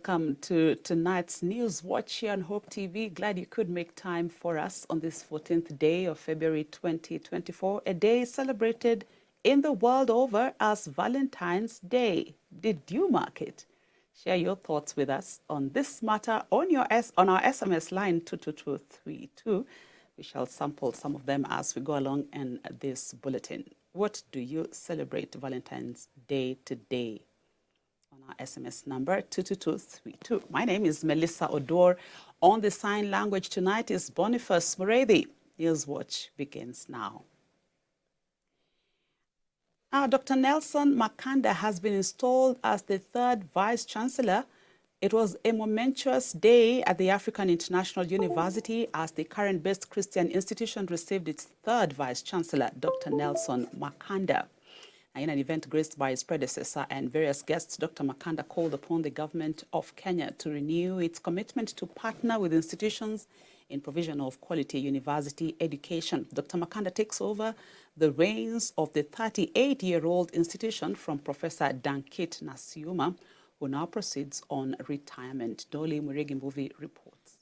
welcome to tonight's Newswatch here on Hope TV. Glad you could make time for us on this 14th day of February 2024, a day celebrated in the world over as Valentine's Day. Did you mark it? Share your thoughts with us on this matter on our SMS line 22232. We shall sample some of them as we go along in this bulletin. What do you celebrate Valentine's Day today? On our SMS number 22232. My name is Melissa Oduor. On the sign language tonight is Boniface Muredi. Newswatch begins now. Dr. Nelson Makanda has been installed as the third Vice-Chancellor. It was a momentous day at the African International University as the current-based Christian institution received its third Vice-Chancellor, Dr. Nelson Makanda. In an event graced by his predecessor and various guests, Dr. Makanda called upon the government of Kenya to renew its commitment to partner with institutions in provision of quality university education. Dr. Makanda takes over the reins of the 38-year-old institution from Professor Dankit Nasiuma, who now proceeds on retirement. Dolly Muregimbuvi reports.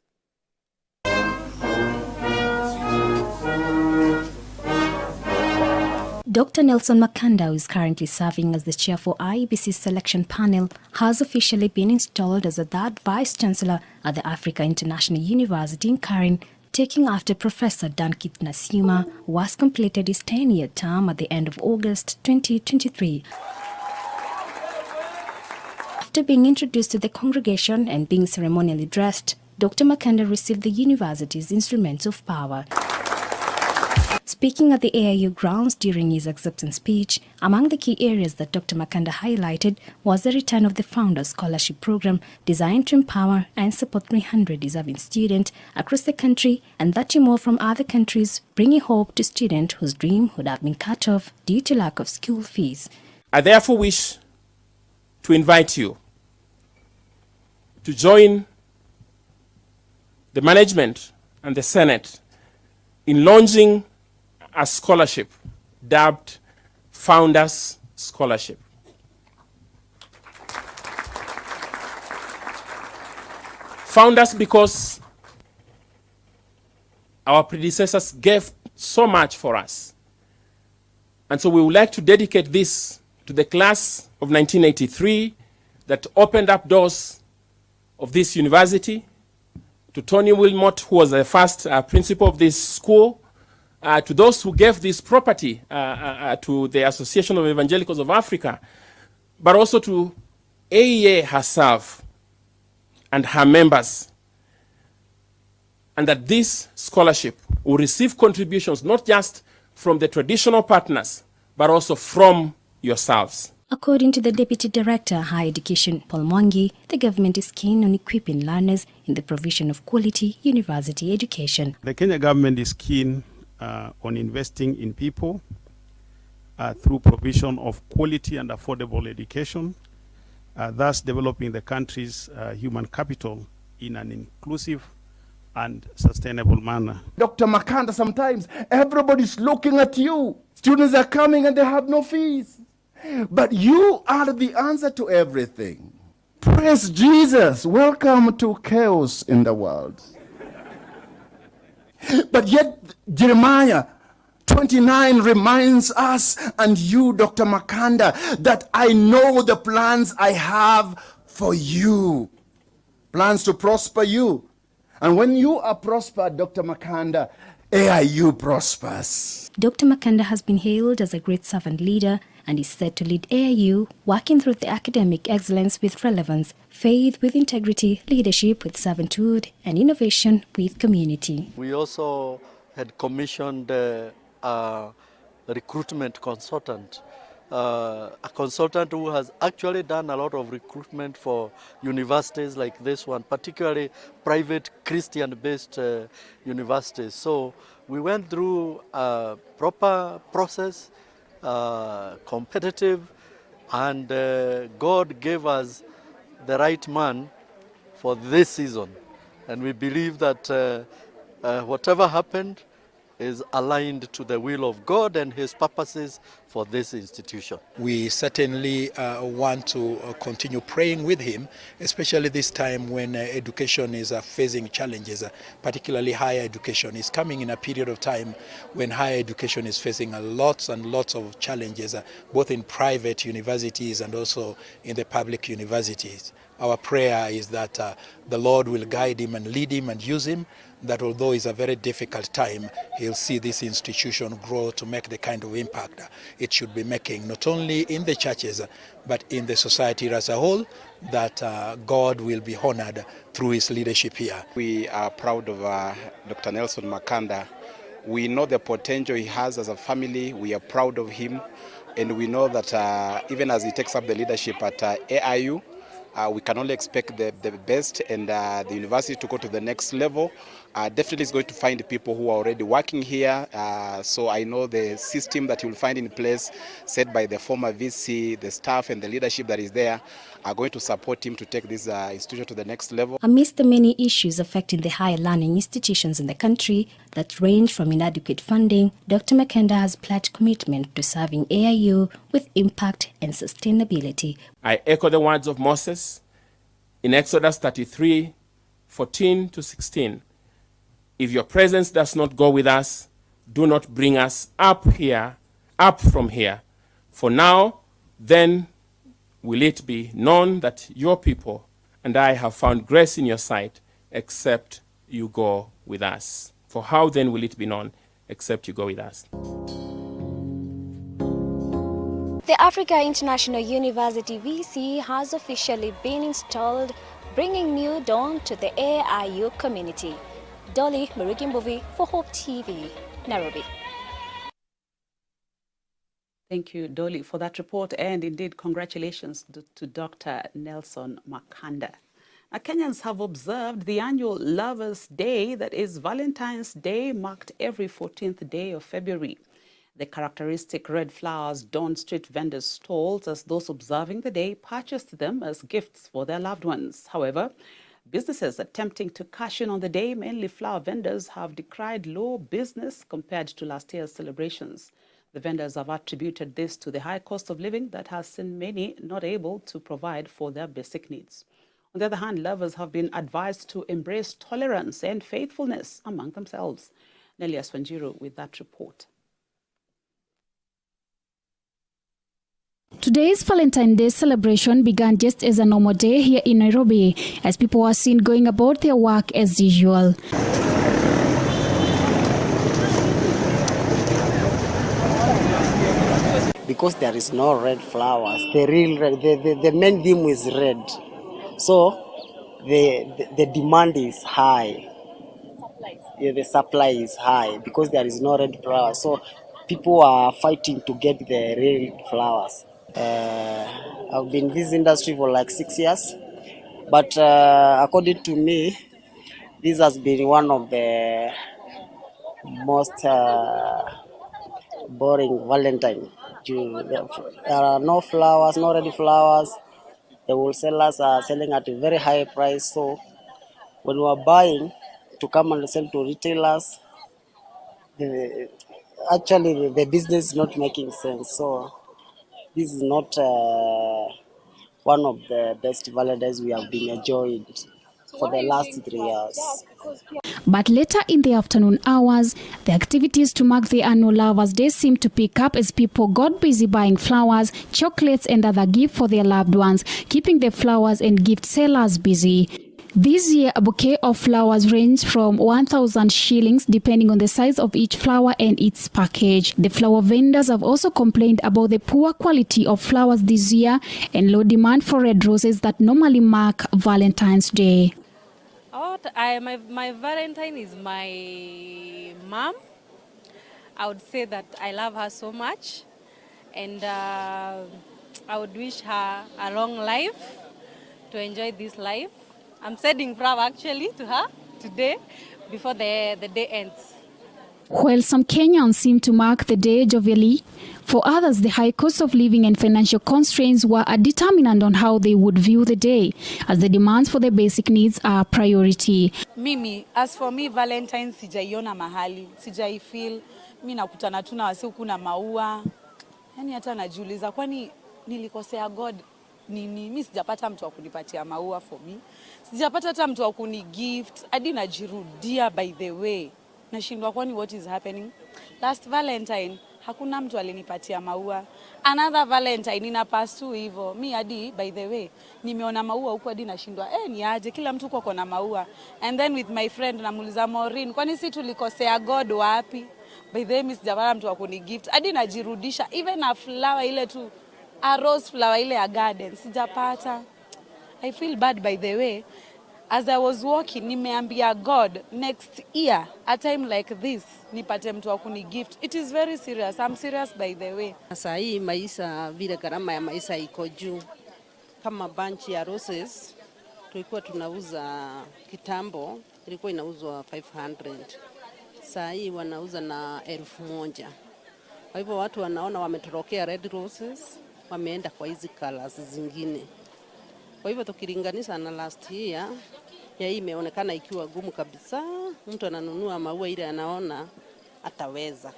Dr. Nelson Makanda, who is currently serving as the chair for IEBC's selection panel, has officially been installed as the third Vice-Chancellor at the Africa International University in Karen, taking after Professor Dankit Nasiuma, who has completed his 10-year term at the end of August 2023. After being introduced to the congregation and being ceremonially dressed, Dr. Makanda received the university's instruments of power. Speaking at the AIU grounds during his acceptance speech, among the key areas that Dr. Makanda highlighted was the return of the Founders Scholarship Program designed to empower and support 300 deserving students across the country and 30 more from other countries, bringing hope to students whose dream would have been cut off due to lack of school fees. I therefore wish to invite you to join the management and the Senate in launching a scholarship dubbed Founders Scholarship. Founders because our predecessors gave so much for us. And so we would like to dedicate this to the class of 1983 that opened up doors of this university, to Tony Wilmot, who was the first principal of this school, to those who gave this property to the Association of Evangelicals of Africa, but also to AEA herself and her members, and that this scholarship will receive contributions not just from the traditional partners, but also from yourselves. According to the Deputy Director, Higher Education, Paul Mwangi, the government is keen on equipping learners in the provision of quality university education. The Kenya government is keen on investing in people through provision of quality and affordable education, thus developing the country's human capital in an inclusive and sustainable manner. Dr. Makanda, sometimes everybody's looking at you. Students are coming and they have no fees. But you are the answer to everything. Praise Jesus. Welcome to chaos in the world. But yet Jeremiah 29 reminds us, and you, Dr. Makanda, that I know the plans I have for you. Plans to prosper you. And when you are prospered, Dr. Makanda, AIU prospers. Dr. Makanda has been hailed as a great servant leader and is set to lead AIU, working through the academic excellence with relevance, faith with integrity, leadership with servanthood, and innovation with community. We also had commissioned a recruitment consultant, a consultant who has actually done a lot of recruitment for universities like this one, particularly private Christian-based universities. So we went through a proper process, competitive, and God gave us the right man for this season. And we believe that whatever happened, is aligned to the will of God and His purposes for this institution. We certainly want to continue praying with him, especially this time when education is facing challenges, particularly higher education. Is coming in a period of time when higher education is facing lots and lots of challenges, both in private universities and also in the public universities. Our prayer is that the Lord will guide him and lead him and use him, that although it's a very difficult time, he'll see this institution grow to make the kind of impact it should be making, not only in the churches, but in the society as a whole, that God will be honored through his leadership here. We are proud of Dr. Nelson Makanda. We know the potential he has as a family. We are proud of him. And we know that even as he takes up the leadership at AIU, we can only expect the best, and the university to go to the next level. Definitely is going to find people who are already working here. So I know the system that you will find in place set by the former VC, the staff and the leadership that is there are going to support him to take this institution to the next level. Amidst the many issues affecting the higher learning institutions in the country that range from inadequate funding, Dr. Makanda has pledged commitment to serving AIU with impact and sustainability. I echo the words of Moses in Exodus 33:14 to 16. If your presence does not go with us, do not bring us up from here. For now, then will it be known that your people and I have found grace in your sight, except you go with us. For how then will it be known, except you go with us? The Africa International University VC has officially been installed, bringing new dawn to the AIU community. Dolly Murigimbovi for Hope TV, Nairobi. Thank you, Dolly, for that report, and indeed congratulations to Dr. Nelson Makanda. Now, Kenyans have observed the annual Lovers' Day, that is Valentine's Day, marked every 14th day of February. The characteristic red flowers adorn street vendors' stalls as those observing the day purchased them as gifts for their loved ones. However, businesses attempting to cash in on the day, mainly flower vendors, have decried low business compared to last year's celebrations. The vendors have attributed this to the high cost of living that has seen many not able to provide for their basic needs. On the other hand, lovers have been advised to embrace tolerance and faithfulness among themselves. Nelia Swanjiru with that report. Today's Valentine's Day celebration began just as a normal day here in Nairobi, as people were seen going about their work as usual. Because there is no red flowers, the main theme is red, so the demand is high. Yeah, the supply is high because there is no red flowers, so people are fighting to get the red flowers. I've been in this industry for like 6 years, but according to me, this has been one of the most boring Valentine. There are no flowers, no ready flowers. The wholesalers are selling at a very high price, so when we are buying to come and sell to retailers, actually the business is not making sense. So this is not one of the best Valentines we have been enjoying for the last 3 years. But later in the afternoon hours, the activities to mark the annual Lovers' Day seemed to pick up as people got busy buying flowers, chocolates and other gifts for their loved ones, keeping the flowers and gift sellers busy. This year, a bouquet of flowers ranged from 1,000 shillings depending on the size of each flower and its package. The flower vendors have also complained about the poor quality of flowers this year and low demand for red roses that normally mark Valentine's Day. My Valentine is my mom. I would say that I love her so much, and I would wish her a long life to enjoy this life. I'm sending flower actually to her today before the day ends. While some Kenyans seem to mark the day jovially, for others the high cost of living and financial constraints were a determinant on how they would view the day, as the demands for their basic needs are a priority. Mimi, as for me, Valentine sijaiona mahali, sijaifeel. Mimi nakutana tu na wasi huku na maua. Yani hata najiuliza kwani nilikosea God nini? Mimi sijapata mtu wa kunipatia maua for me. Sijapata hata mtu wa kuni gift. Hadi najirudia by the way. Nashindwa kwani what is happening? Last Valentine hakuna mtu alinipatia maua. Another Valentine inapasu hivyo. Mi hadi by the way nimeona maua huko hadi nashindwa ni aje kila mtu uko na maua. And then with my friend namuuliza Maureen, kwani si tulikosea God wapi? By the way mi sijapata mtu wa kuni gift. Hadi najirudisha even a flower ile tu, a rose flower ile ya garden sijapata. I feel bad by the way. As I was walking, nimeambia God, next year, a time like this, nipate mtu wa kuni gift. It is very serious. I'm serious by the way. Sasa hii maisha, vile gharama ya maisha iko juu. Kama bunch ya roses, tulikuwa tunauza kitambo, ilikuwa inauzwa 500. Sasa hii wanauza na 1,000. Kwa hivyo watu wanaona wametorokea red roses, wameenda kwa hizi colors zingine. Kwa hivyo tukilinganisha na last year, ya hii imeonekana ikiwa gumu kabisa. Mtu ananunua maua ile anaona ataweza.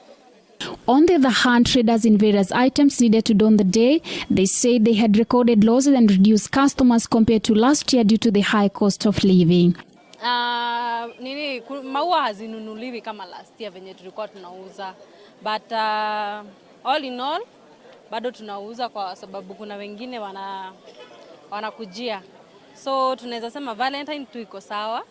On the other hand, traders in various items needed to don the day. They said they had recorded losses and reduced customers compared to last year due to the high cost of living. Maua hazinunuliwi kama last year venye tulikuwa tunauza. But all in all, bado tunauza kwa sababu kuna wengine wanakujia. So tunaweza sema Valentine tu iko sawa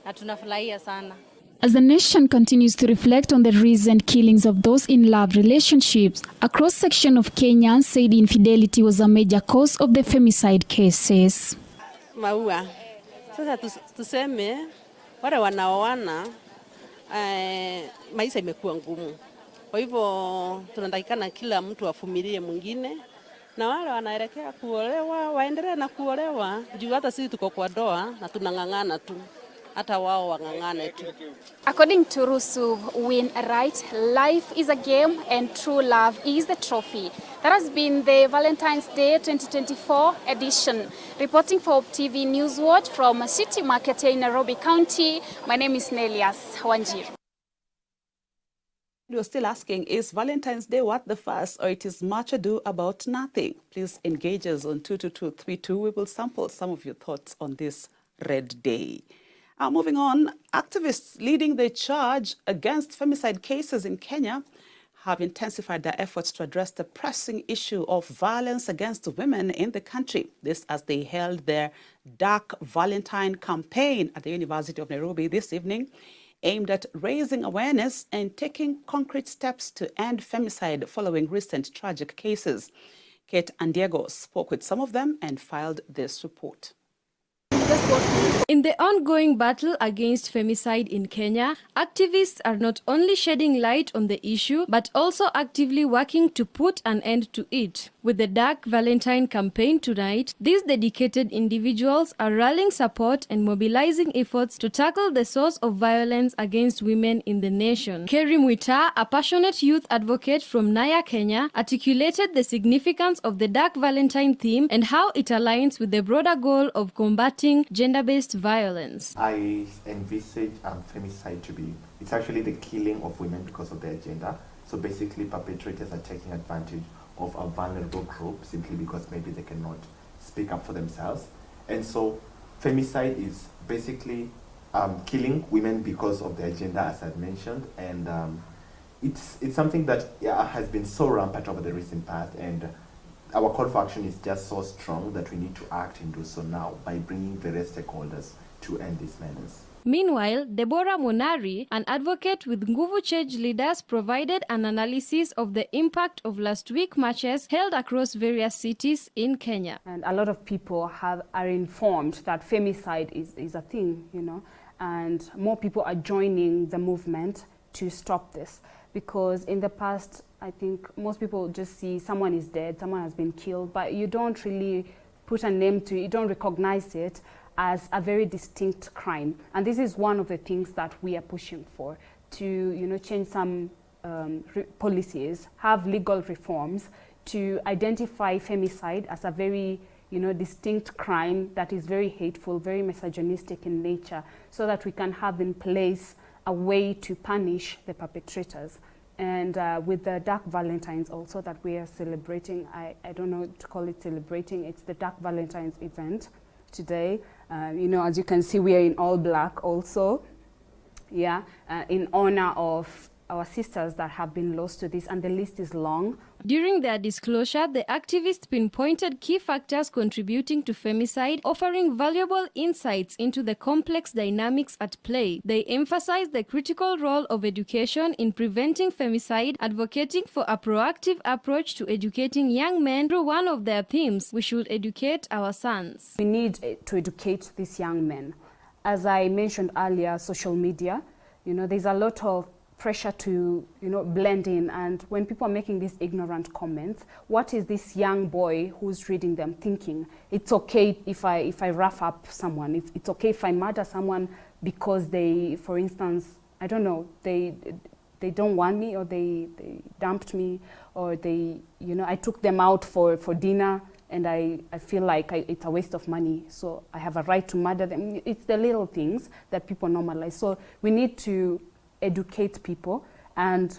na tunafurahia sana. As the nation continues to reflect on the recent killings of those in love relationships, a cross-section of Kenyans said infidelity was a major cause of the femicide cases. Maua. Sasa tuseme wale wanaoana maisha imekuwa ngumu. Kwa hivyo tunatakikana kila mtu avumilie mwingine. Na wale wanaelekea kuolewa waendelee na kuolewa. Juu hata sisi tuko kwa doa na tunang'ang'ana tu. Hata wao wang'ang'ane tu. According to Rusu, win right, life is a game and true love is the trophy. That has been the Valentine's Day 2024 edition. Reporting for TV Newswatch from City Market in Nairobi County, my name is Nelias Wanjiru. You're still asking, is Valentine's Day worth the fuss or it is much ado about nothing? Please engage us on 22232. We will sample some of your thoughts on this red day. Moving on, activists leading the charge against femicide cases in Kenya have intensified their efforts to address the pressing issue of violence against women in the country. This as they held their Dark Valentine campaign at the University of Nairobi this evening, aimed at raising awareness and taking concrete steps to end femicide following recent tragic cases. Kate and Diego spoke with some of them and filed this report. In the ongoing battle against femicide in Kenya, activists are not only shedding light on the issue, but also actively working to put an end to it. With the Dark Valentine campaign tonight, these dedicated individuals are rallying support and mobilizing efforts to tackle the source of violence against women in the nation. Kerry Mwita, a passionate youth advocate from Naya, Kenya, articulated the significance of the Dark Valentine theme and how it aligns with the broader goal of combating gender-based violence. I envisage femicide to be, it's actually the killing of women because of their gender. So basically perpetrators are taking advantage of a vulnerable group simply because maybe they cannot speak up for themselves. And so femicide is basically killing women because of their gender, as I've mentioned. And it's something that has been so rampant over the recent past, and our call for action is just so strong that we need to act and do so now by bringing various stakeholders to end this menace. Meanwhile, Deborah Monari, an advocate with Nguvu Change Leaders, provided an analysis of the impact of last week's marches held across various cities in Kenya. And a lot of people are informed that femicide is a thing, you know, and more people are joining the movement to stop this. Because in the past, I think most people just see someone is dead, someone has been killed, but you don't really put a name to it, you don't recognize it as a very distinct crime. And this is one of the things that we are pushing for, to, change some policies, have legal reforms to identify femicide as a very, distinct crime that is very hateful, very misogynistic in nature, so that we can have in place a way to punish the perpetrators. And with the Dark Valentines also that we are celebrating, I don't know to call it celebrating, it's the Dark Valentines event today. As you can see, we are in all black also, in honor of our sisters that have been lost to this, and the list is long. During their disclosure, the activists pinpointed key factors contributing to femicide, offering valuable insights into the complex dynamics at play. They emphasized the critical role of education in preventing femicide, advocating for a proactive approach to educating young men through one of their themes: we should educate our sons. We need to educate these young men. As I mentioned earlier, social media, there's a lot of pressure to, blend in, and when people are making these ignorant comments, what is this young boy who's reading them thinking? It's okay if I rough up someone. It's okay if I murder someone because they, for instance, I don't know, they don't want me, or they dumped me, or they, I took them out for dinner and I feel like it's a waste of money, so I have a right to murder them. It's the little things that people normalize. So we need to educate people and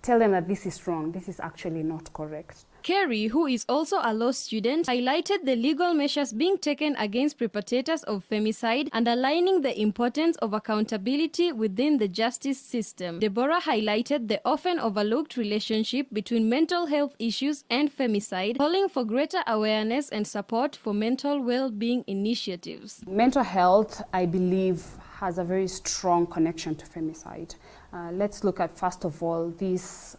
tell them that this is wrong, this is actually not correct. Kerry, who is also a law student, highlighted the legal measures being taken against perpetrators of femicide, underlining the importance of accountability within the justice system. Deborah highlighted the often overlooked relationship between mental health issues and femicide, calling for greater awareness and support for mental well-being initiatives. Mental health, I believe, has a very strong connection to femicide. Let's look at, first of all, this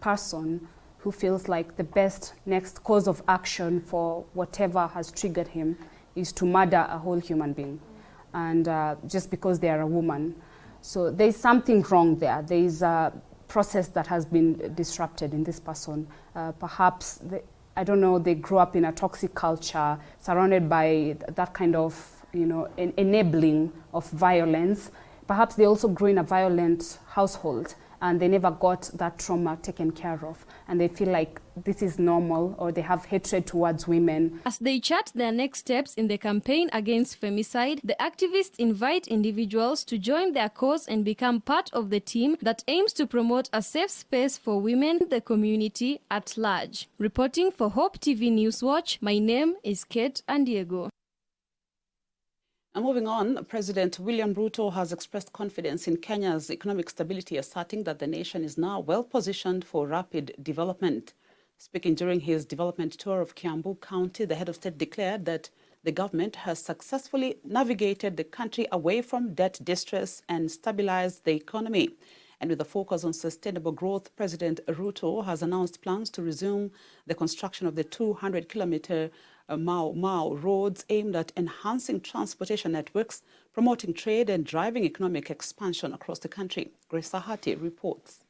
person who feels like the best next course of action for whatever has triggered him is to murder a whole human being, and just because they are a woman. So there's something wrong there. There's a process that has been disrupted in this person. Perhaps, I don't know, they grew up in a toxic culture, surrounded by that kind of, enabling of violence. Perhaps they also grew in a violent household, and they never got that trauma taken care of, and they feel like this is normal, or they have hatred towards women. As they chart their next steps in the campaign against femicide, the activists invite individuals to join their cause and become part of the team that aims to promote a safe space for women in the community at large. Reporting for Hope TV Newswatch, my name is Kate Andiego. And moving on, President William Ruto has expressed confidence in Kenya's economic stability, asserting that the nation is now well positioned for rapid development. Speaking during his development tour of Kiambu County, the head of state declared that the government has successfully navigated the country away from debt distress and stabilized the economy. And with a focus on sustainable growth, President Ruto has announced plans to resume the construction of the 200-kilometer Mau roads aimed at enhancing transportation networks, promoting trade and driving economic expansion across the country. Grace Sahati reports.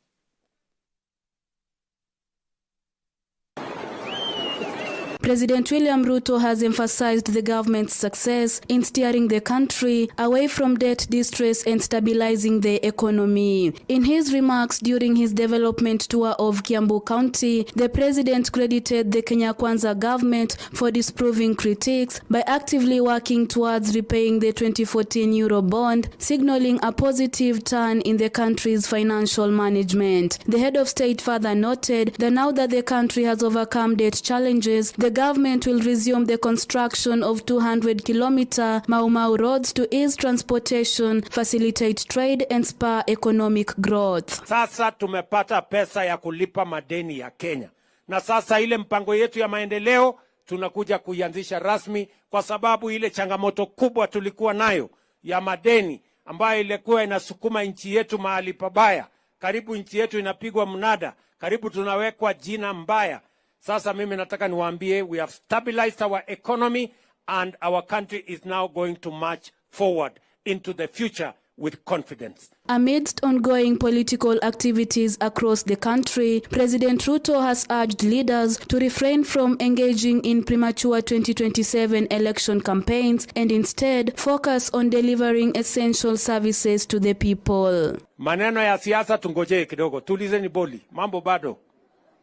President William Ruto has emphasized the government's success in steering the country away from debt distress and stabilizing the economy. In his remarks during his development tour of Kiambu County, the president credited the Kenya Kwanza government for disproving critics by actively working towards repaying the 2014 Euro bond, signaling a positive turn in the country's financial management. The head of state further noted that now that the country has overcome debt challenges, the government will resume the construction of 200-kilometer Mau roads to ease transportation, facilitate trade and spur economic growth. Sasa tumepata pesa ya kulipa madeni ya Kenya. Na sasa ile mpango yetu ya maendeleo tunakuja kuianzisha rasmi, kwa sababu ile changamoto kubwa tulikuwa nayo ya madeni ambayo ilikuwa inasukuma nchi yetu mahali pabaya. Karibu nchi yetu inapigwa mnada, karibu tunawekwa jina mbaya. Sasa mimi nataka niwaambie, we have stabilized our economy and our country is now going to march forward into the future with confidence. Amidst ongoing political activities across the country, President Ruto has urged leaders to refrain from engaging in premature 2027 election campaigns and instead focus on delivering essential services to the people. Maneno ya siasa tungojee kidogo, tulizeni boli, mambo bado.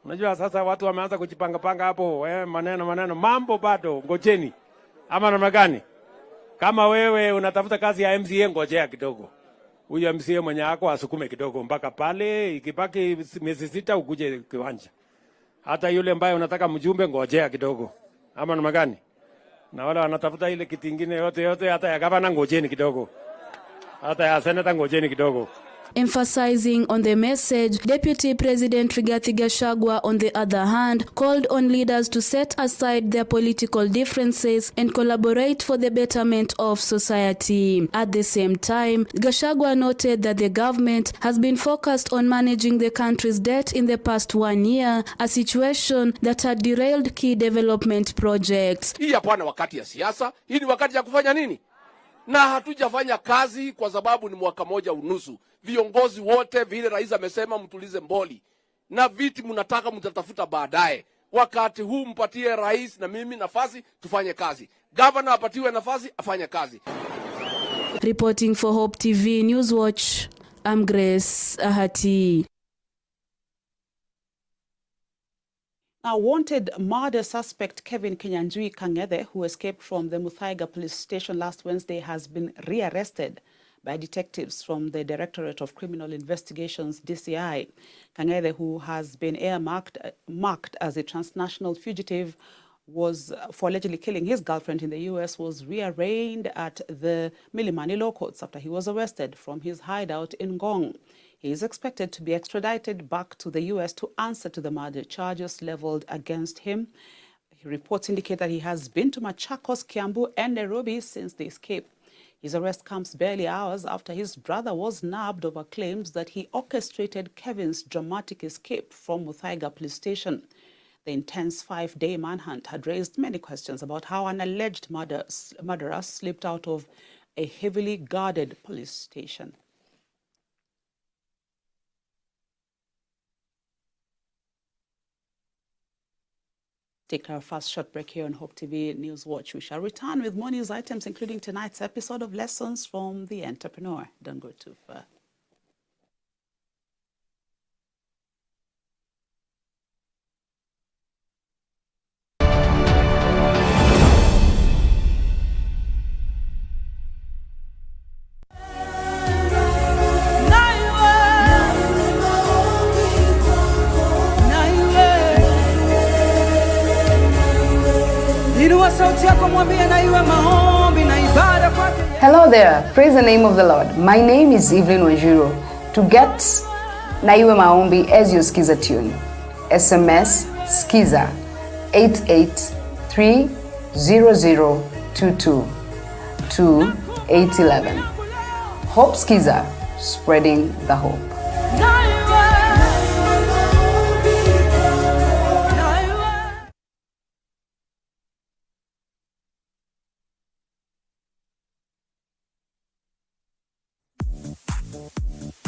Unajua sasa watu wameanza kujipanga hapo, maneno, mambo bado, ngojeni. Ama namna gani? Kama wewe unatafuta kazi ya MCA, ngojea kidogo. Huyo MCA mwenye yako asukume kidogo mpaka pale, ikibaki miezi 6 ukuje kiwanja. Hata yule ambaye unataka mjumbe, ngojea kidogo. Ama namna gani? Na wale wanatafuta ile kiti kingine yote hata ya gavana, ngojeni kidogo. Hata ya senata, ngojeni kidogo. Emphasizing on the message, Deputy President Rigathi Gachagua, on the other hand, called on leaders to set aside their political differences and collaborate for the betterment of society. At the same time, Gachagua noted that the government has been focused on managing the country's debt in the past 1 year, a situation that had derailed key development projects. Hii hapana wakati ya siasa, hii ni wakati ya kufanya nini? Na hatujafanya kazi kwa sababu ni mwaka moja unusu. Viongozi wote vile rais amesema mtulize mboli. Na viti mnataka mtatafuta baadaye. Wakati huu mpatie rais na mimi nafasi tufanye kazi. Governor apatiwe nafasi afanye kazi. Reporting for Hope TV Newswatch, I'm Grace Ahati. Now, wanted murder suspect Kevin Kinyanjui Kang'ethe, who escaped from the Muthaiga police station last Wednesday, has been rearrested by detectives from the Directorate of Criminal Investigations, DCI. Kang'ethe, who has been marked as a transnational fugitive, was for allegedly killing his girlfriend in the U.S., was rearraigned at the Milimani Law Courts after he was arrested from his hideout in Ngong. He is expected to be extradited back to the U.S. to answer to the murder charges leveled against him. Reports indicate that he has been to Machakos, Kiambu, and Nairobi since the escape. His arrest comes barely hours after his brother was nabbed over claims that he orchestrated Kevin's dramatic escape from Muthaiga police station. The intense 5-day manhunt had raised many questions about how an alleged murderer slipped out of a heavily guarded police station. Take our first short break here on Hope TV Newswatch. We shall return with more news items, including tonight's episode of Lessons from the Entrepreneur. Don't go too far. Hello there, praise the name of the Lord. My name is Evelyn Wanjiro. To get Naiwe Maombi as your skiza tune, SMS skiza 8830022 to 811. Hope Skiza, spreading the hope.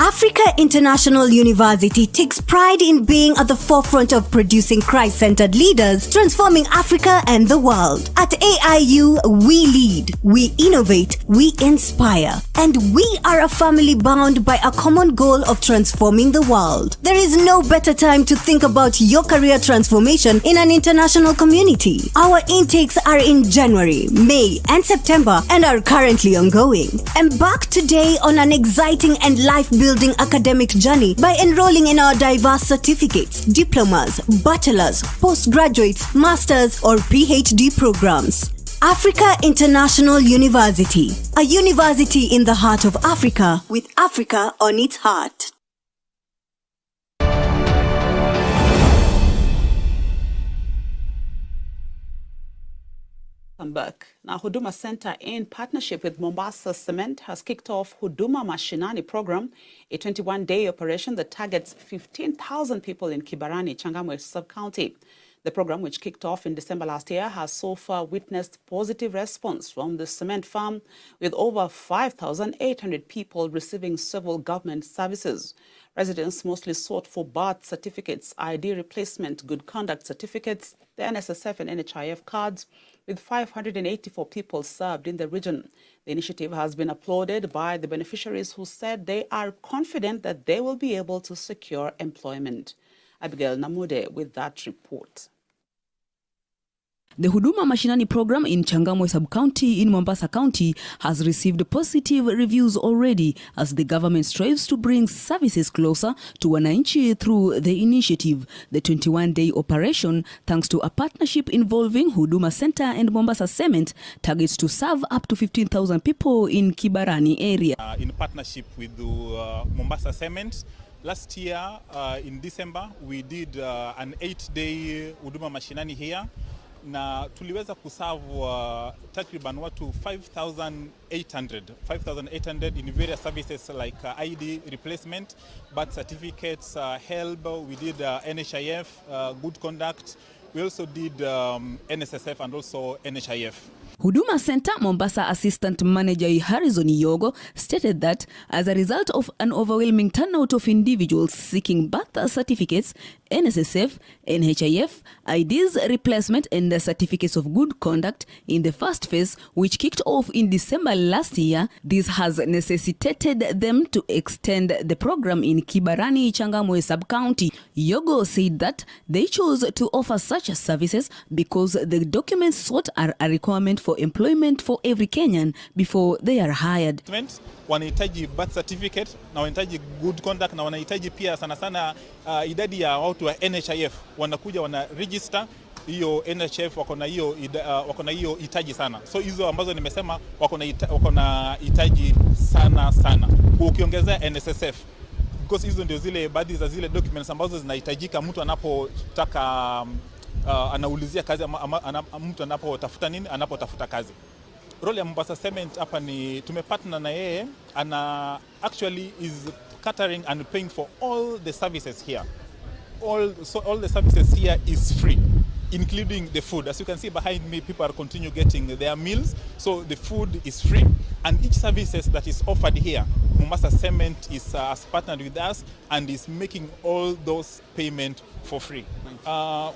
Africa International University takes pride in being at the forefront of producing Christ-centered leaders, transforming Africa and the world. At AIU, we lead, we innovate, we inspire, and we are a family bound by a common goal of transforming the world. There is no better time to think about your career transformation in an international community. Our intakes are in January, May, and September and are currently ongoing. Embark today on an exciting and life-building academic journey by enrolling in our diverse certificates, diplomas, bachelor's, postgraduates, master's, or PhD programs. Africa International University, a university in the heart of Africa, with Africa on its heart. Welcome back. Now, Huduma Center, in partnership with Mombasa Cement, has kicked off Huduma Mashinani program, a 21-day operation that targets 15,000 people in Kibarani, Changamwe sub-county. The program, which kicked off in December last year, has so far witnessed positive response from the cement farm, with over 5,800 people receiving several government services. Residents mostly sought for birth certificates, ID replacement, good conduct certificates, the NSSF and NHIF cards, with 584 people served in the region. The initiative has been applauded by the beneficiaries, who said they are confident that they will be able to secure employment. Abigail Namude with that report. The Huduma Mashinani program in Changamwe sub-county in Mombasa County has received positive reviews already, as the government strives to bring services closer to wananchi through the initiative. The 21-day operation, thanks to a partnership involving Huduma Center and Mombasa Cement, targets to serve up to 15,000 people in Kibarani area. In partnership with Mombasa Cement, last year in December we did an 8-day Huduma Mashinani here. Na tuliweza kuserve takriban watu 5,800 in various services like ID replacement, birth certificates, HELB, we did NHIF, good conduct. We also did NSSF and also NHIF. Huduma Center Mombasa Assistant Manager Harrison Yogo stated that as a result of an overwhelming turnout of individuals seeking birth certificates, NSSF, NHIF, IDs replacement and the certificates of good conduct in the first phase, which kicked off in December last year, this has necessitated them to extend the program in Kibarani Changamwe sub-county. Yogo said that they chose to offer such services because the documents sought are a requirement for employment for every Kenyan before they are hired. Wanahitaji birth certificate na wanahitaji good conduct na wanahitaji pia sana sana idadi ya watu wa NHIF wanakuja wana register hiyo NHIF, wako na hiyo hitaji sana. So hizo ambazo nimesema wako na hitaji sana. Ukiongezea NSSF, because hizo ndio zile baadhi za zile documents ambazo zinahitajika mtu anapotaka anaulizia kazi ama mtu anapotafuta nini, anapotafuta kazi. Role ya Mombasa Cement hapa ni tumepartner na yeye, ana actually is catering and paying for all the services here. All the services here is free, including the food. As you can see behind me, people are continue getting their meals, so the food is free. And each services that is offered here, Mombasa Cement is has partnered with us and is making all those payment for free.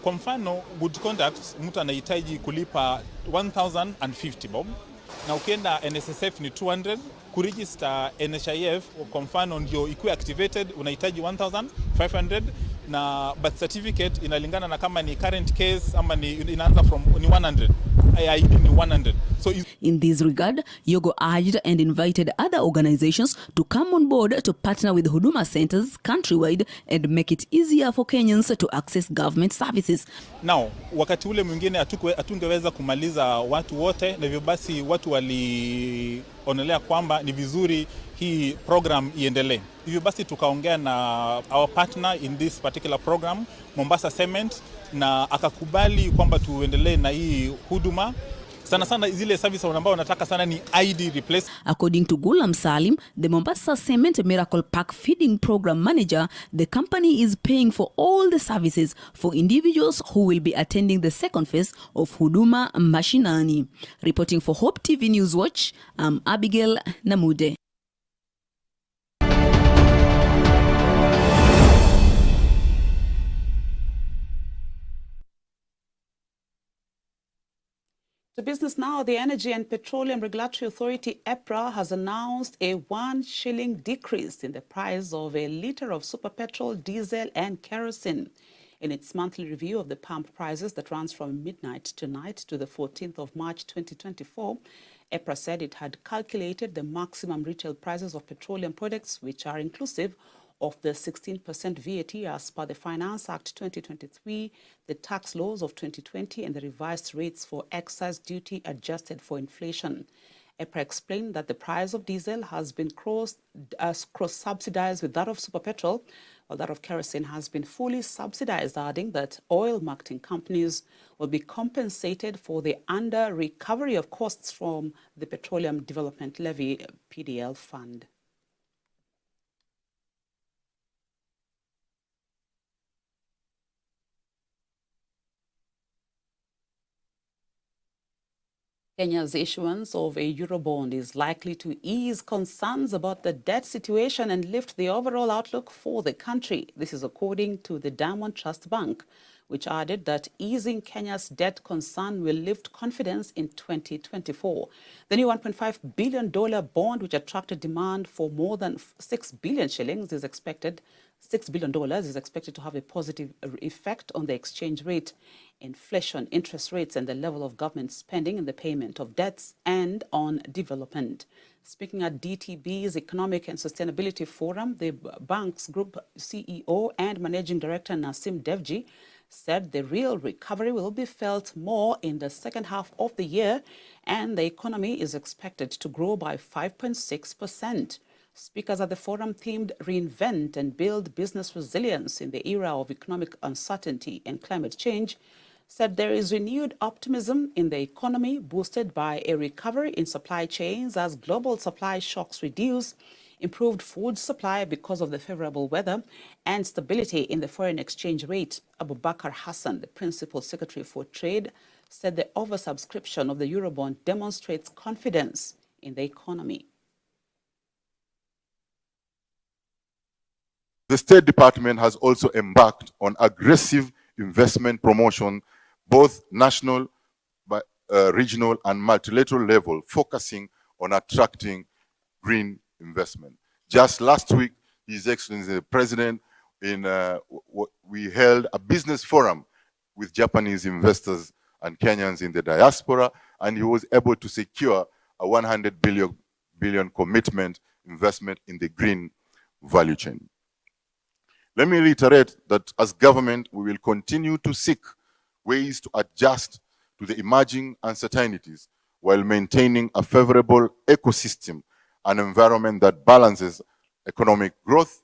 Kwa mfano, good conduct, mtu anahitaji kulipa 1,050 bob, na ukienda NSSF ni 200, kuregister NHIF kwa mfano ndio ikuwe activated unahitaji 1,500, na birth certificate inalingana na kama ni current case ama ni inaanza from ni 100. ID ni 100. So in this regard, Yogo urged and invited other organizations to come on board to partner with Huduma centers countrywide and make it easier for Kenyans to access government services. Now, wakati ule mwingine hatungeweza kumaliza watu wote, na hivyo basi watu walionelea kwamba ni vizuri hii program iendelee. Hivyo basi tukaongea na our partner in this particular program, Mombasa Cement, na akakubali kwamba tuendelee na hii huduma. Sana zile services ambao wanataka sana ni ID replace. According to Gulam Salim, the Mombasa Cement Miracle Park Feeding Program Manager, the company is paying for all the services for individuals who will be attending the second phase of Huduma Mashinani. Reporting for Hope TV Newswatch, I'm Abigail Namude. To business now, the Energy and Petroleum Regulatory Authority, EPRA, has announced a 1 shilling decrease in the price of a litre of super petrol, diesel and kerosene. In its monthly review of the pump prices that runs from midnight tonight to the 14th of March 2024, EPRA said it had calculated the maximum retail prices of petroleum products, which are inclusive of the 16% VAT as per the Finance Act 2023, the tax laws of 2020 and the revised rates for excise duty adjusted for inflation. EPRA explained that the price of diesel has been cross-subsidized with that of super petrol, while that of kerosene has been fully subsidized, adding that oil marketing companies will be compensated for the under-recovery of costs from the Petroleum Development Levy PDL fund. Kenya's issuance of a Eurobond is likely to ease concerns about the debt situation and lift the overall outlook for the country. This is according to the Diamond Trust Bank, which added that easing Kenya's debt concern will lift confidence in 2024. The new $1.5 billion bond, which attracted demand for more than 6 billion shillings, is expected $6 billion is expected to have a positive effect on the exchange rate, inflation, interest rates, and the level of government spending in the payment of debts and on development. Speaking at DTB's Economic and Sustainability Forum, the bank's group CEO and Managing Director Nasim Devji said the real recovery will be felt more in the second half of the year, and the economy is expected to grow by 5.6%. Speakers at the forum themed Reinvent and Build Business Resilience in the Era of Economic Uncertainty and Climate Change said there is renewed optimism in the economy boosted by a recovery in supply chains as global supply shocks reduce, improved food supply because of the favorable weather, and stability in the foreign exchange rate. Abubakar Hassan, the Principal Secretary for Trade, said the oversubscription of the Eurobond demonstrates confidence in the economy. The State Department has also embarked on aggressive investment promotion, both national, regional, and multilateral level, focusing on attracting green investment. Just last week, His Excellency the President, we held a business forum with Japanese investors and Kenyans in the diaspora, and he was able to secure a 100 billion commitment investment in the green value chain. Let me reiterate that as government, we will continue to seek ways to adjust to the emerging uncertainties while maintaining a favorable ecosystem, an environment that balances economic growth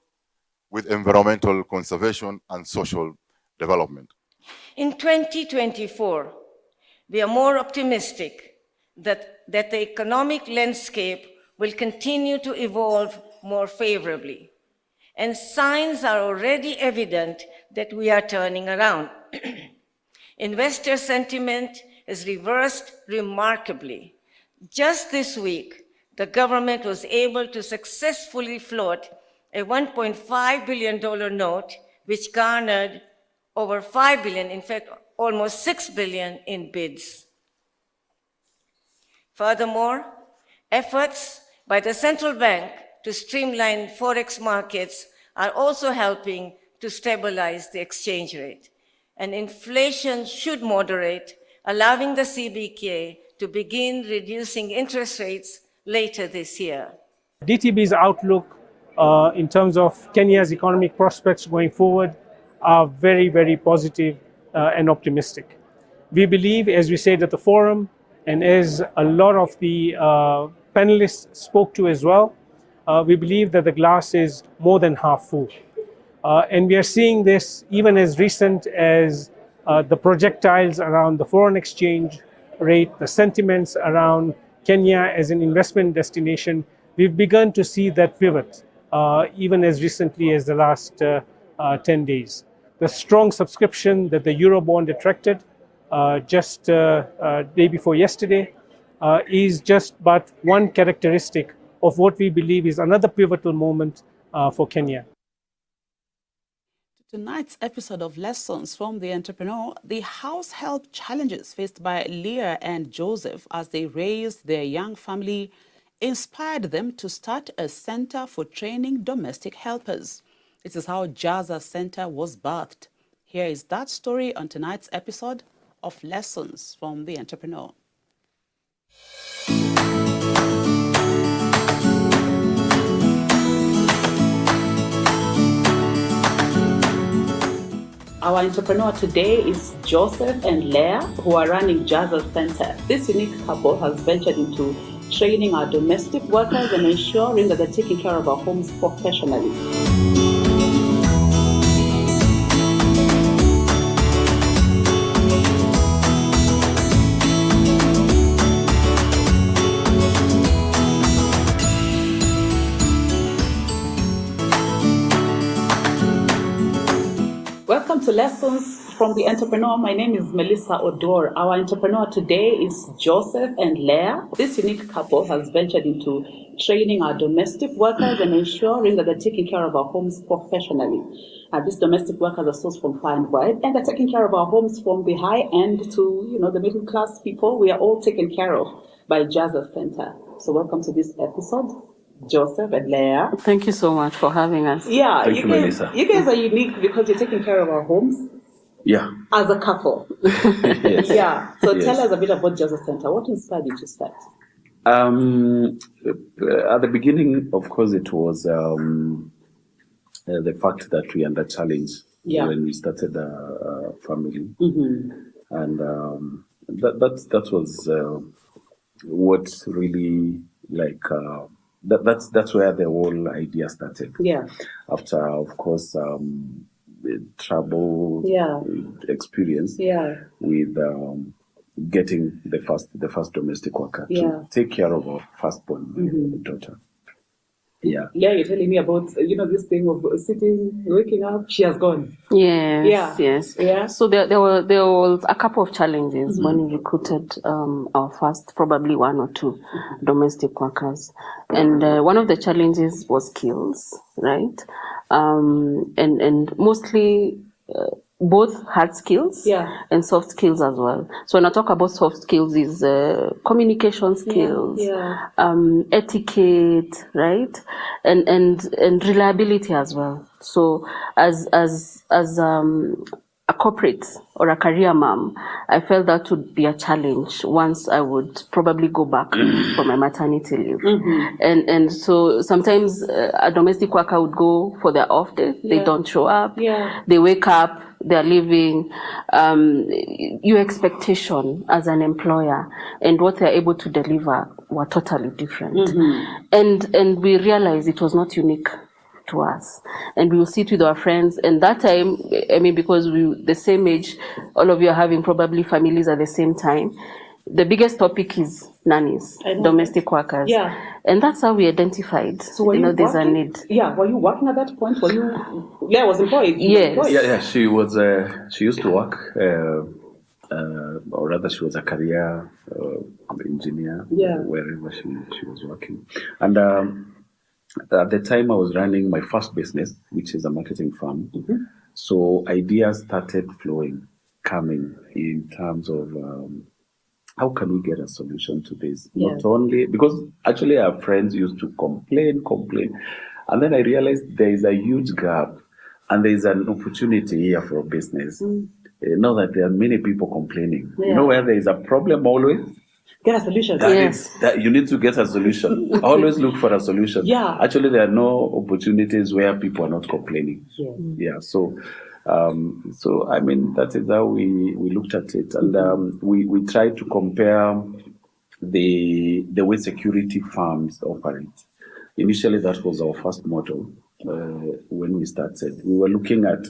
with environmental conservation and social development. In 2024, we are more optimistic that the economic landscape will continue to evolve more favorably. And signs are already evident that we are turning around. Investor sentiment has reversed remarkably. Just this week, the government was able to successfully float a $1.5 billion note, which garnered over $5 billion, in fact, almost $6 billion in bids. Furthermore, efforts by the central bank to streamline forex markets are also helping to stabilize the exchange rate. And inflation should moderate, allowing the CBK to begin reducing interest rates later this year. DTB's outlook in terms of Kenya's economic prospects going forward are very, very positive and optimistic. We believe, as we said at the forum, and as a lot of the panelists spoke to as well, we believe that the glass is more than half full. And we are seeing this even as recent as the projectiles around the foreign exchange rate, the sentiments around Kenya as an investment destination. We've begun to see that pivot even as recently as the last 10 days. The strong subscription that the Eurobond attracted just day before yesterday is just but one characteristic of what we believe is another pivotal moment for Kenya. Tonight's episode of Lessons from the Entrepreneur, the household challenges faced by Leah and Joseph as they raised their young family inspired them to start a center for training domestic helpers. This is how Jaza Center was birthed. Here is that story on tonight's episode of Lessons from the Entrepreneur. Our entrepreneur today is Joseph and Leah, who are running Jaza Center. This unique couple has ventured into training our domestic workers and ensuring that they're taking care of our homes professionally. Welcome to Lessons from the entrepreneur, my name is Melissa Oduor. Our entrepreneur today is Joseph and Leah. This unique couple has ventured into training our domestic workers and ensuring that they're taking care of our homes professionally. These domestic workers are sourced from far and wide, and they're taking care of our homes from the high end to, the middle class people. We are all taken care of by Jazza Center. So welcome to this episode, Joseph and Leah. Thank you so much for having us. Yeah, Thank you, Melissa. You guys are unique because you're taking care of our homes. Yeah. As a couple. Yes. Yeah. So Yes. tell us a bit about Jazza Center. What inspired you to start? At the beginning, of course, it was the fact that we under challenge when we started a family, and that was what really that's where the whole idea started. Yeah. After, of course, trouble experience with getting the first domestic worker to take care of our firstborn daughter. Yeah. Yeah, you're telling me about, this thing of sitting, waking up, she has gone. Yes, yes. Yeah. So there was a couple of challenges when we recruited our first, probably one or two domestic workers. And one of the challenges was skills, right? And mostly both hard skills and soft skills as well. So when I talk about soft skills is communication skills, etiquette, right? And reliability as well. So as a corporate or a career mom, I felt that would be a challenge once I would probably go back for my maternity leave. And so sometimes a domestic worker would go for their off day, they don't show up, they wake up, they're leaving. Your expectation as an employer and what they're able to deliver were totally different. And we realized it was not unique to us, and we will sit with our friends. And that time, because we the same age, all of you are having probably families at the same time. The biggest topic is nannies, domestic workers. And that's how we identified. So there's a need. Yeah, were you working at that point? Leah was employed? Yes. Yeah, she was. She used to work, or rather, she was a career engineer wherever she was working. And at the time, I was running my first business, which is a marketing firm. So ideas started coming in terms of how can we get a solution to this? Not only because actually our friends used to complain, and then I realized there is a huge gap, and there is an opportunity here for a business. Now that there are many people complaining, where there is a problem always. Get a solution. That you need to get a solution. Always look for a solution. Actually, there are no opportunities where people are not complaining. So that is how we looked at it, and we tried to compare the way security firms operate. Initially, that was our first model when we started. We were looking at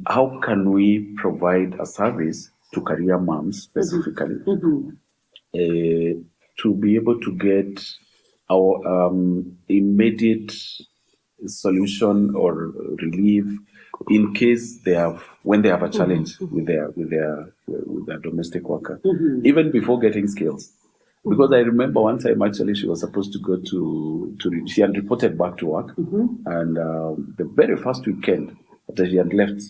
how can we provide a service to career moms specifically, to be able to get our immediate solution or relief in case when they have a challenge with their domestic worker, even before getting skills. Because I remember one time actually she was supposed to go she had reported back to work, and the very first weekend after she had left,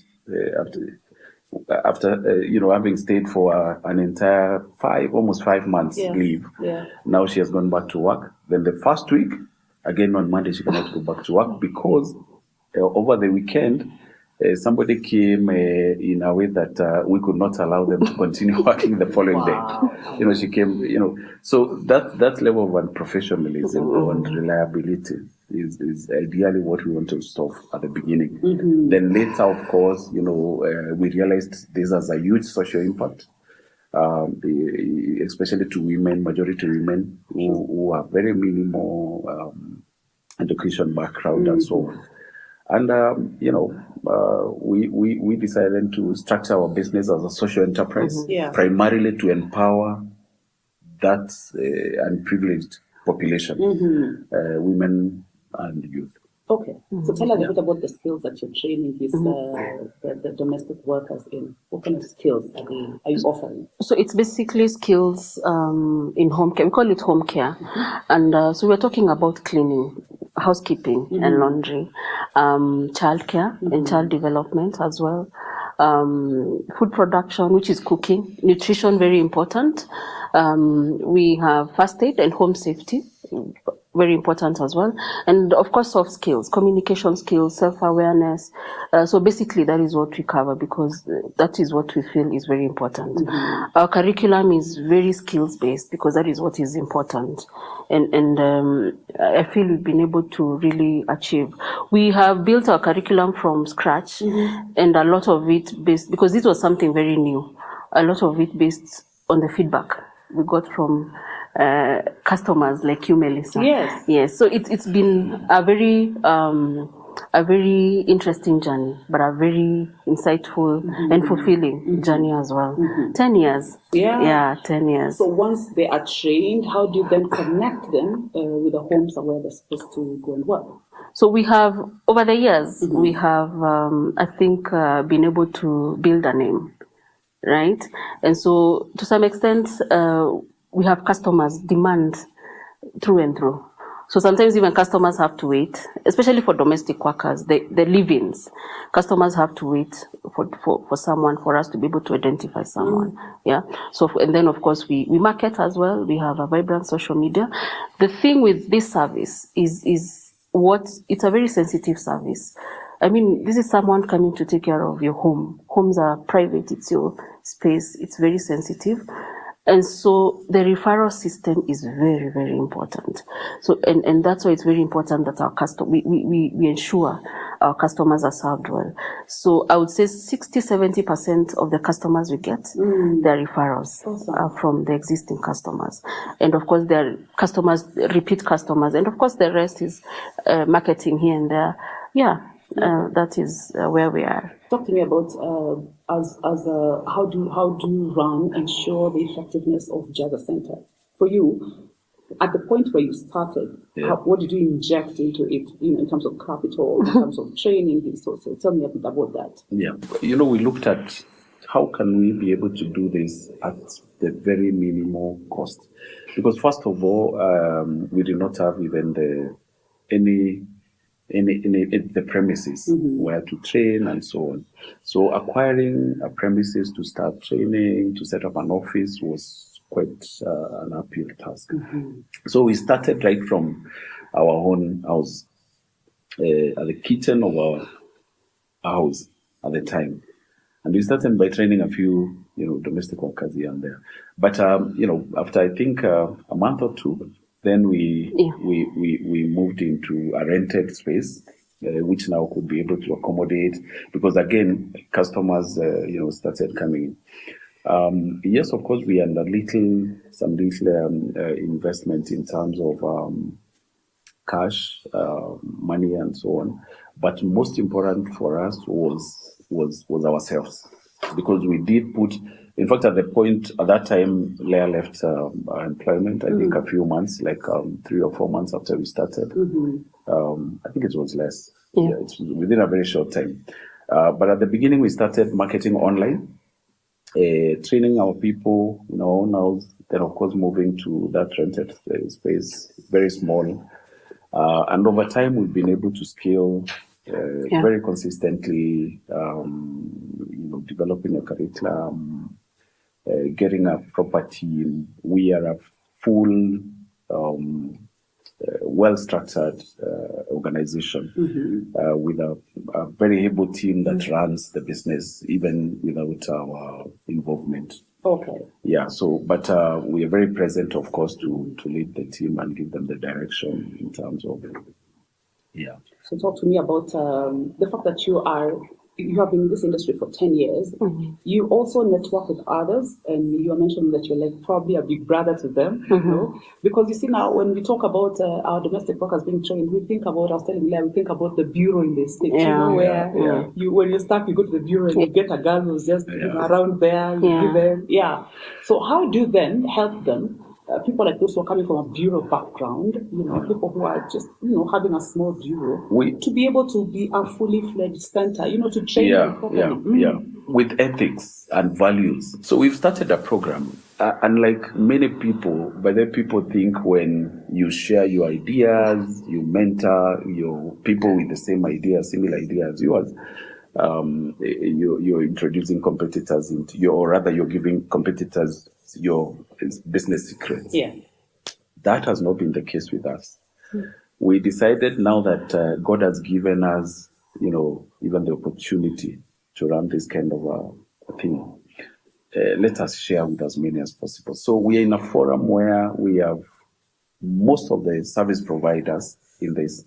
after having stayed for an entire almost 5 months leave. Now she has gone back to work. Then the first week, again on Monday, she cannot go back to work because over the weekend, somebody came in a way that we could not allow them to continue working the following day. She came, so that level of unprofessionalism and reliability is ideally what we want to solve at the beginning. Then later, of course, we realized this has a huge social impact, especially to women, majority women who have very minimal education background and so on. And we decided to structure our business as a social enterprise, primarily to empower that unprivileged population, women and youth. Okay, so tell us a bit about the skills that you're training these the domestic workers in. What kind of skills are you offering? So it's basically skills in home care. We call it home care, and so we're talking about cleaning, housekeeping, and laundry, childcare and child development as well, food production, which is cooking, nutrition, very important. We have first aid and home safety, very important as well, and of course soft skills, communication skills, self-awareness. So basically that is what we cover, because that is what we feel is very important. Our curriculum is very skills based, because that is what is important, and I feel we've been able to really achieve. We have built our curriculum from scratch, and a lot of it based, because this was something very new, a lot of it based on the feedback we got from customers like you, Melissa. Yes. So it's been a very interesting journey, but a very insightful and fulfilling journey as well. 10 years. Yeah, 10 years. So once they are trained, how do you then connect them with the homes where they're supposed to go and work? So we have, over the years, we have, I think, been able to build a name, right? And so to some extent, we have customers demand through and through. So sometimes even customers have to wait, especially for domestic workers, the live-ins. Customers have to wait for someone, for us to be able to identify someone. Yeah. So, and then of course we market as well. We have a vibrant social media. The thing with this service is it's a very sensitive service. I mean, this is someone coming to take care of your home. Homes are private, it's your space, it's very sensitive. And so the referral system is very, very important. So, and that's why it's very important that we ensure our customers are served well. So I would say 60-70% of the customers we get, they're referrals from the existing customers. And of course, they're customers, repeat customers. And of course, the rest is marketing here and there. Yeah. That is where we are. Talk to me about how do you run and ensure the effectiveness of Jaga Center? For you, at the point where you started, what did you inject into it, in terms of capital, in terms of training, resources? Tell me a bit about that. Yeah, we looked at how can we be able to do this at the very minimal cost, because first of all, we did not have even any the premises where to train and so on. So acquiring a premises to start training, to set up an office was quite an uphill task. So we started right from our own house, at the kitchen of our house at the time. And we started by training a few, domestic workers here and there. But, after I think a month or two, then we moved into a rented space, which now could be able to accommodate, because again, customers, started coming in. Yes, of course, we had some little investment in terms of cash, money, and so on. But most important for us was ourselves, because we did put. In fact, at that time, Leah left employment, I think a few months, like 3 or 4 months after we started. I think it was less. Yeah, it's within a very short time. But at the beginning, we started marketing online, training our people, now, then of course, moving to that rented space, very small. And over time, we've been able to scale very consistently, developing a curriculum, getting a property. We are a full, well-structured organization with a very able team that runs the business, even without our involvement. Okay. Yeah. So, but we are very present, of course, to lead the team and give them the direction in terms of. Yeah. So talk to me about the fact that you have been in this industry for 10 years. You also network with others, and you are mentioning that you're like probably a big brother to them, because you see now when we talk about our domestic workers being trained, we think about, I was telling you, we think about the bureau in the state, where when you're stuck, you go to the bureau and you get a girl who's just around there, you give them, So how do you then help them people like those who are coming from a bureau background, people who are just, having a small bureau, to be able to be a fully fledged center, to train them properly. With ethics and values. So we've started a program. Unlike many people, but then people think when you share your ideas, you mentor your people with the same ideas, similar ideas as yours, you're introducing competitors or rather you're giving competitors your business secrets. Yeah. That has not been the case with us. We decided now that God has given us, even the opportunity to run this kind of a thing. Let us share with as many as possible. So we are in a forum where we have most of the service providers in this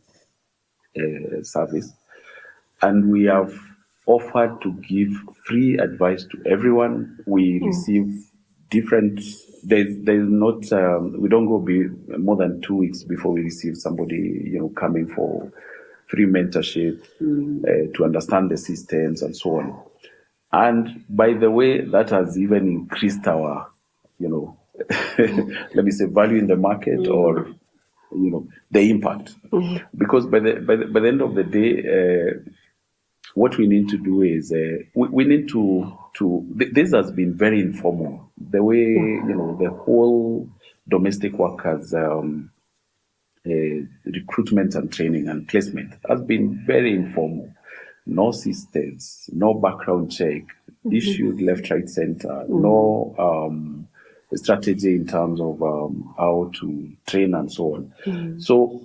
service, and we have offered to give free advice to everyone. We receive different. There's not. We don't go more than 2 weeks before we receive somebody coming for free mentorship to understand the systems and so on. And by the way, that has even increased our, let me say, value in the market or, the impact. Because by the end of the day, what we need to do is we need to this has been very informal. The way the whole domestic workers recruitment and training and placement has been very informal. No systems, no background check, issued left, right, center, no strategy in terms of how to train and so on. So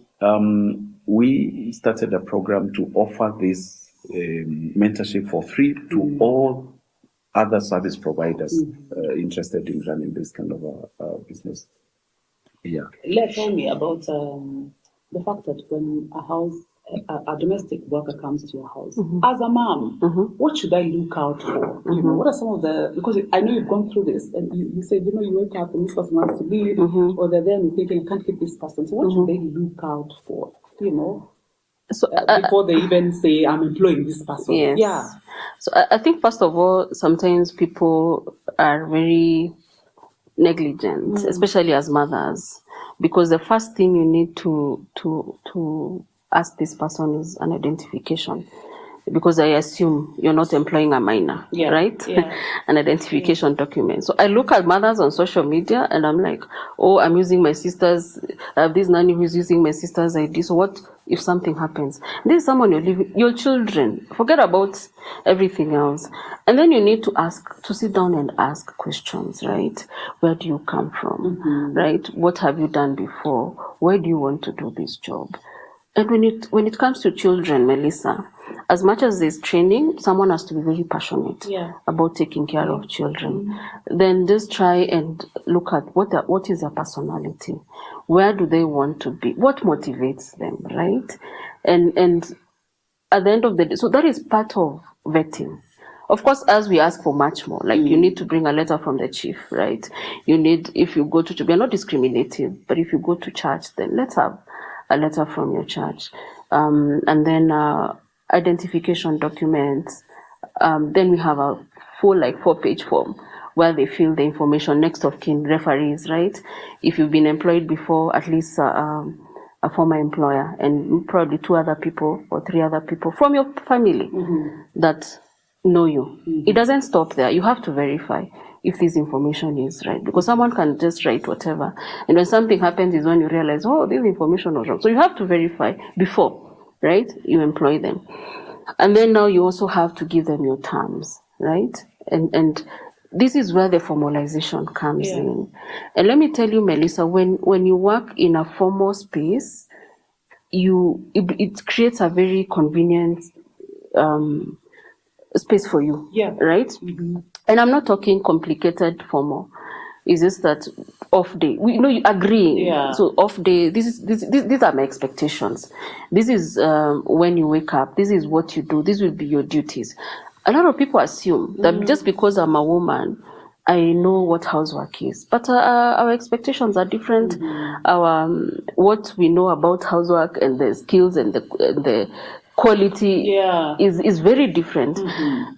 we started a program to offer this mentorship for free to all other service providers interested in running this kind of business. Yeah. Tell me about the fact that when a domestic worker comes to your house, as a mom, what should I look out for? What are some of because I know you've gone through this, and you said, you wake up and this person wants to leave, or they're there and you're thinking, I can't keep this person. So what should they look out for, So, before they even say, I'm employing this person? Yes. Yeah. So I think, first of all, sometimes people are very negligent, especially as mothers, because the first thing you need to ask this person is an identification, because I assume you're not employing a minor, right? Yeah. An identification document. So I look at mothers on social media and I'm like, oh, I'm using my sister's, I have this nanny who's using my sister's ID. So what if something happens? This is someone you're living, your children, forget about everything else. And then you need to sit down and ask questions, right? Where do you come from, right? What have you done before? Why do you want to do this job? And when it comes to children, Melissa, as much as there's training, someone has to be very passionate about taking care of children. Then just try and look at what is their personality, where do they want to be, what motivates them, right? And at the end of the day, so that is part of vetting. Of course, as we ask for much more, like you need to bring a letter from the chief, right? You need, if you go to, we are not discriminative, but if you go to church, then let's have a letter from your church, and then identification documents. Then we have a full 4-page form where they fill the information, next of kin, referees, right? If you've been employed before, at least a former employer, and probably 2 other people or 3 other people from your family that know you. It doesn't stop there. You have to verify if this information is right, because someone can just write whatever, and when something happens is when you realize, oh, this information was wrong. So you have to verify before, right, you employ them. And then now you also have to give them your terms, right? And this is where the formalization comes in. And let me tell you, Melissa, when you work in a formal space, it creates a very convenient space for you, right? And I'm not talking complicated formal. It's just that off day. You agree. So off day. These are my expectations. This is when you wake up. This is what you do. This will be your duties. A lot of people assume that just because I'm a woman, I know what housework is. But our expectations are different. Our what we know about housework and the skills and the quality is very different.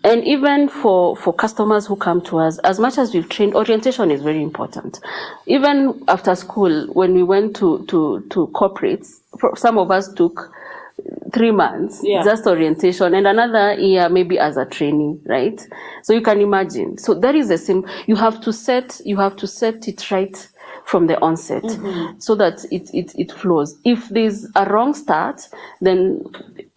And even for customers who come to us, as much as we've trained, orientation is very important. Even after school, when we went to corporates, some of us took 3 months, just orientation, and another year maybe as a trainee, right? So you can imagine. So that is the same. You have to set it right from the onset, so that it flows. If there's a wrong start, then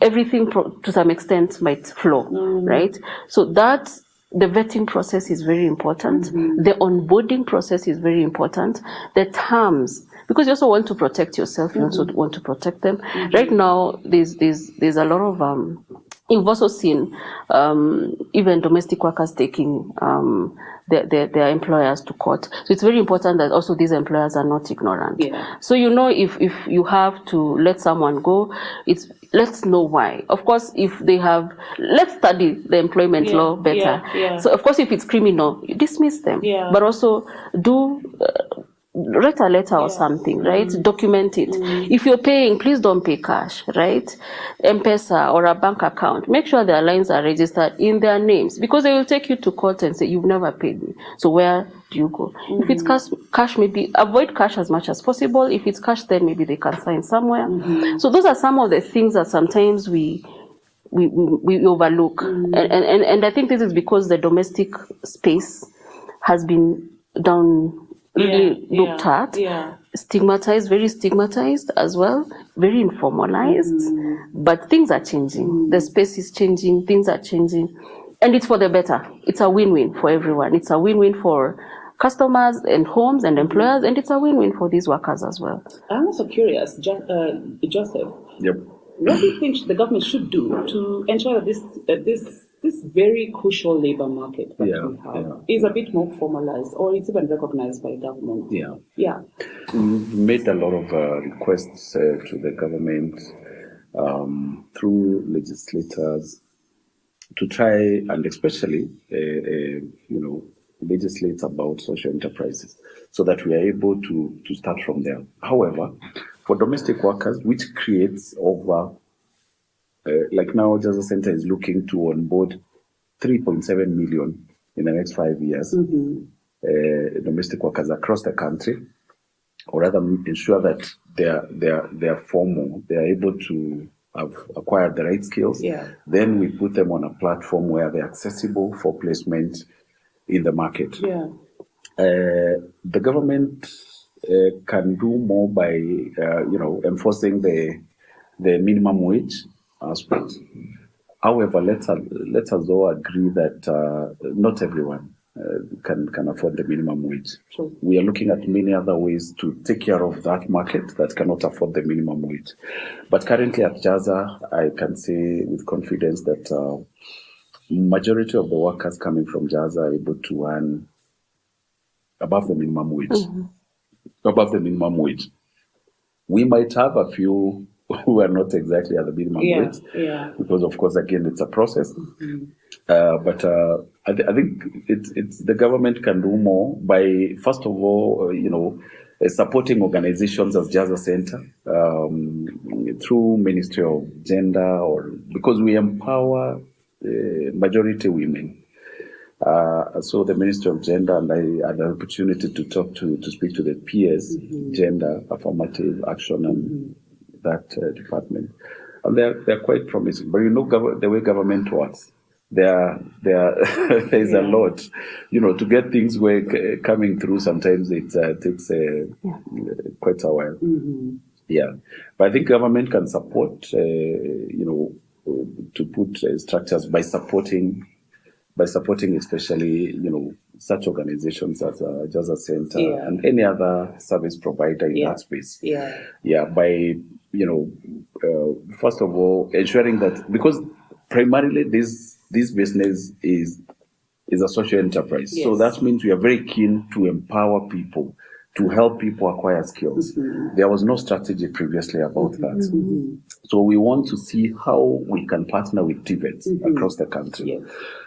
everything to some extent might flow, right? So that the vetting process is very important. The onboarding process is very important. The terms, because you also want to protect yourself, you also want to protect them. Right now, there's a lot of you've also seen even domestic workers taking their employers to court. So it's very important that also these employers are not ignorant. So if you have to let someone go, let's know why. Of course, if they have, let's study the employment law better. So of course, if it's criminal, you dismiss them. But also write a letter or something, right? Document it. If you're paying, please don't pay cash, right? M-Pesa or a bank account. Make sure their lines are registered in their names, because they will take you to court and say, you've never paid me. So where do you go? If it's cash, maybe avoid cash as much as possible. If it's cash, then maybe they can sign somewhere. So those are some of the things that sometimes we overlook. And I think this is because the domestic space has been looked at, stigmatized, very stigmatized as well, very informalized. But things are changing. The space is changing, things are changing. And it's for the better. It's a win-win for everyone. It's a win-win for customers and homes and employers, and it's a win-win for these workers as well. I'm also curious, Joseph. What do you think the government should do to ensure that this very crucial labor market that we have is a bit more formalized, or it's even recognized by government? We've made a lot of requests to the government through legislators to try and especially legislate about social enterprises, so that we are able to start from there. However, for domestic workers, which creates over like now, Jaza Center is looking to onboard 3.7 million in the next 5 years, domestic workers across the country, or rather ensure that they are formal, they are able to have acquired the right skills. Then we put them on a platform where they're accessible for placement in the market. The government can do more by enforcing the minimum wage aspect. However, let us all agree that not everyone can afford the minimum wage. We are looking at many other ways to take care of that market that cannot afford the minimum wage. But currently at Jaza, I can say with confidence that majority of the workers coming from Jaza are able to earn above the minimum wage. Above the minimum wage. We might have a few who are not exactly at the minimum wage, because of course, again, it's a process. But I think it's the government can do more by, first of all, supporting organizations as Jaza Center through Ministry of Gender, or because we empower majority women. So the Ministry of Gender, and I had an opportunity to speak to the peers, Gender, Affirmative Action, and that department. And they're quite promising. But the way government works, there is a lot, to get things coming through. Sometimes it takes quite a while. But I think government can support, to put structures by supporting especially, such organizations as Jaza Center and any other service provider in that space. By, first of all, ensuring that, because primarily this business is a social enterprise. So that means we are very keen to empower people to help people acquire skills. There was no strategy previously about that. So we want to see how we can partner with TVETs across the country.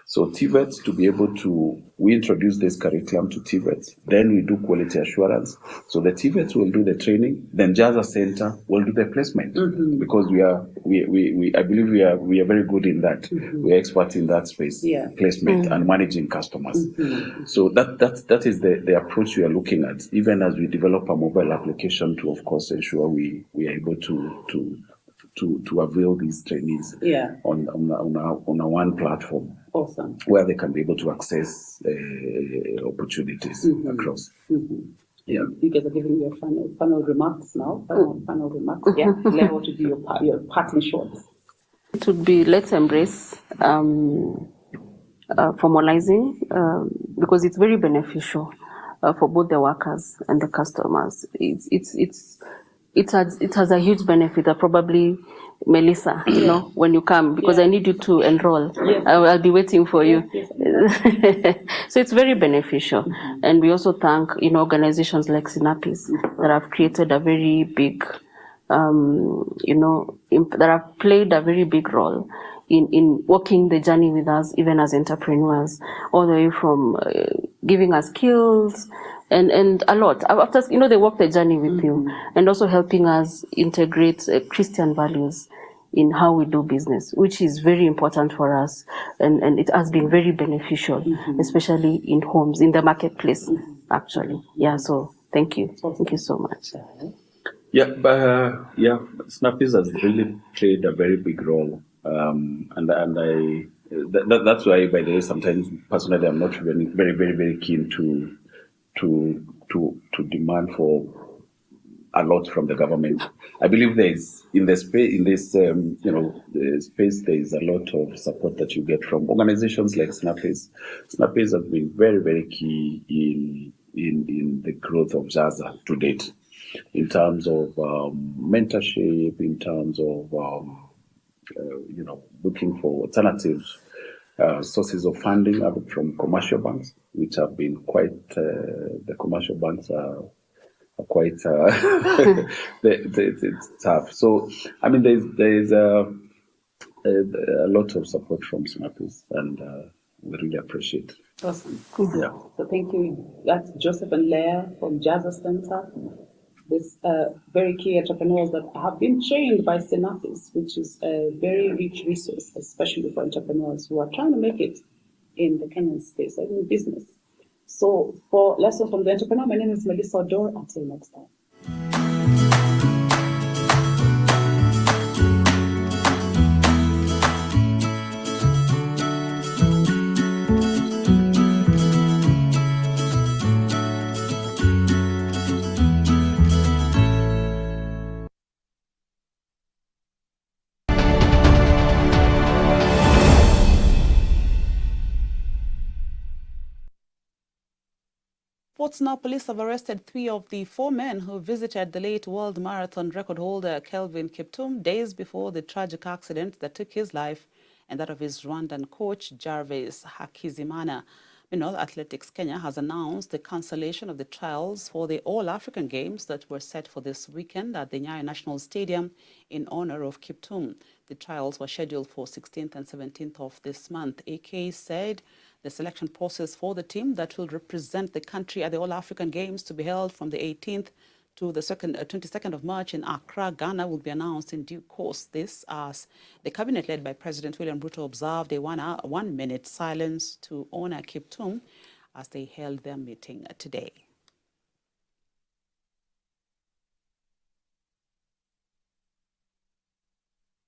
So TVETs, to be able to, we introduce this curriculum to TVETs, then we do quality assurance. So the TVETs will do the training, then Jaza Center will do the placement, because I believe we are very good in that. We are experts in that space, placement and managing customers. So that is the approach we are looking at, even as we develop a mobile application to, of course, ensure we are able to avail these trainees on a one platform. Awesome. Where they can be able to access opportunities across. Yeah. You guys are giving your final remarks now. Final remarks. Yeah. Level to do your parting shots. It would be, let's embrace formalizing, because it's very beneficial for both the workers and the customers. It has a huge benefit that probably, Melissa, you know, when you come, because I need you to enroll. I'll be waiting for you. So it's very beneficial. And we also thank, organizations like Synapis that have created a very big, that have played a very big role in walking the journey with us, even as entrepreneurs, all the way from giving us skills and a lot. After, they walk the journey with you, and also helping us integrate Christian values in how we do business, which is very important for us. And it has been very beneficial, especially in homes, in the marketplace, actually. Yeah, so thank you. Thank you so much. Yeah, Snappies has really played a very big role. That's why, by the way, sometimes personally I'm not very, very, very, very keen to demand for a lot from the government. I believe there is the space there is a lot of support that you get from organizations like Snappies. Snappies have been very, very key in the growth of Jaza to date, in terms of mentorship, in terms of looking for alternative sources of funding from commercial banks, which have been quite, the commercial banks are quite it's tough. So, I mean, there's a lot of support from Snappies, and we really appreciate it. Awesome. Yeah. So thank you. That's Joseph and Leah from Jaza Center. This very key entrepreneurs that have been trained by Synapis, which is a very rich resource, especially for entrepreneurs who are trying to make it in the Kenyan space, in business. So for Lessons from the Entrepreneur, my name is Melissa Oduor. Until next time. Sports now, police have arrested 3 of the 4 men who visited the late world marathon record holder Kelvin Kiptum days before the tragic accident that took his life and that of his Rwandan coach Jarvis Hakizimana. Meanwhile, Athletics Kenya has announced the cancellation of the trials for the All-African Games that were set for this weekend at the Nyayo National Stadium in honor of Kiptum. The trials were scheduled for 16th and 17th of this month. AK said the selection process for the team that will represent the country at the All-African Games to be held from the 18th to the 22nd of March in Accra, Ghana, will be announced in due course. This as the cabinet led by President William Ruto observed a 1-minute silence to honor Kiptum as they held their meeting today.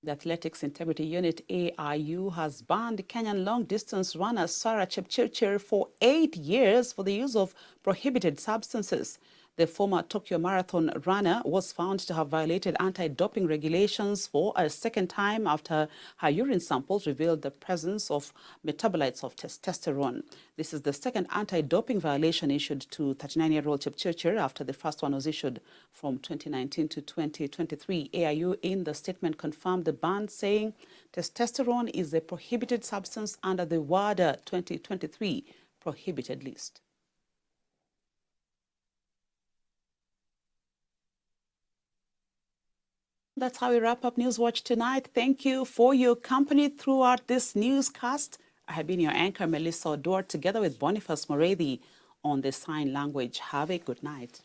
The Athletics Integrity Unit, AIU, has banned Kenyan long-distance runner Sarah Chepchirchir for 8 years for the use of prohibited substances. The former Tokyo Marathon runner was found to have violated anti-doping regulations for a second time after her urine samples revealed the presence of metabolites of testosterone. This is the second anti-doping violation issued to 39-year-old Chepchirchir after the first one was issued from 2019 to 2023. AIU in the statement confirmed the ban, saying testosterone is a prohibited substance under the WADA 2023 prohibited list. That's how we wrap up Newswatch tonight. Thank you for your company throughout this newscast. I have been your anchor, Melissa Oduor, together with Boniface Moredi on the sign language. Have a good night.